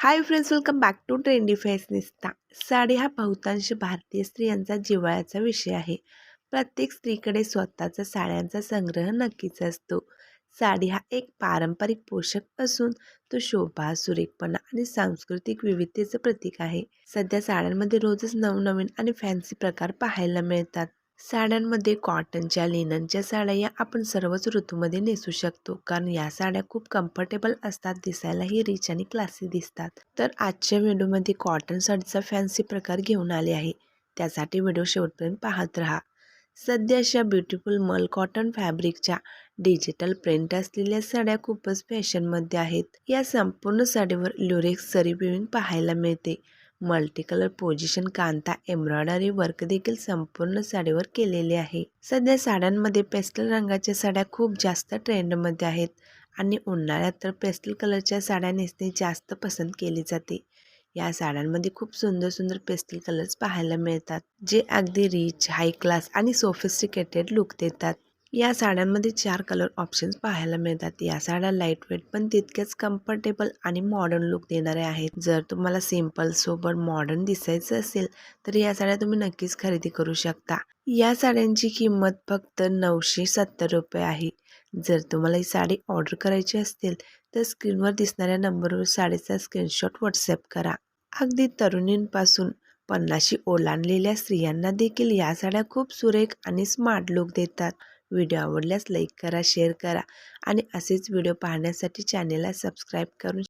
High friends, welcome back to trendy fashionista. Sari हा बहुतांश भारतीय स्त्रियांचा जिव्हाळ्याचा विषय आहे. प्रत्येक स्त्रीकडे स्वतःचा साड्यांचा संग्रह नक्कीच असतो. साडी हा एक पारंपरिक पोशाख असून तो शोभा, सुरेखपणा आणि सांस्कृतिक विविधतेचं प्रतीक आहे. सध्या साड्यांमध्ये रोजच नवनवीन आणि फॅन्सी प्रकार पाहायला मिळतात. साड्यांमध्ये कॉटनच्या, लिननच्या साड्या या आपण सर्वच ऋतूमध्ये नेसू शकतो, कारण या साड्या खूप कम्फर्टेबल असतात, दिसायलाही रिच आणि क्लासी दिसतात. तर आजच्या व्हिडिओमध्ये कॉटन साडीचा फॅन्सी प्रकार घेऊन आले आहे. त्यासाठी व्हिडिओ शेवटपर्यंत पाहत राहा. सध्या अशा ब्युटिफुल मल कॉटन फॅब्रिकच्या डिजिटल प्रिंट असलेल्या साड्या खूपच फॅशनमध्ये आहेत. या संपूर्ण साडीवर ल्युरेक्स जरी विविंग पाहायला मिळते. Multi colour position Kanta embroidery work देखील संपूर्ण साडीवर केलेले आहे. सध्या साड्यांमध्ये पेस्टल रंगाच्या साड्या खूप जास्त ट्रेंडमध्ये आहेत आणि उन्हाळ्यात तर पेस्टल कलरच्या साड्या नेसणे जास्त पसंत केली जाते. या साड्यांमध्ये खूप सुंदर सुंदर पेस्टल कलर्स पाहायला मिळतात, जे अगदी रिच, हाय क्लास आणि सोफिस्टिकेटेड लुक देतात. या साड्यांमध्ये 4 कलर ऑप्शन्स पाहायला मिळतात. या साड्या लाईट वेट पण तितक्याच कम्फर्टेबल आणि मॉडर्न लुक देणाऱ्या आहेत. जर तुम्हाला सिंपल सोबत मॉडर्न दिसायचं असेल तर या साड्या तुम्ही नक्कीच खरेदी करू शकता. या साड्यांची किंमत फक्त 970 रुपये आहे. जर तुम्हाला ही साडी ऑर्डर करायची असेल तर स्क्रीनवर दिसणाऱ्या नंबरवर साडीचा स्क्रीनशॉट व्हॉट्सअप करा. अगदी तरुणींपासून 50शी ओलांडलेल्या स्त्रियांना देखील या साड्या खूप सुरेख आणि स्मार्ट लुक देतात. व्हिडिओ आवडल्यास लाईक करा, शेअर करा आणि असेच व्हिडिओ पाहण्यासाठी चॅनेलला सबस्क्राईब करून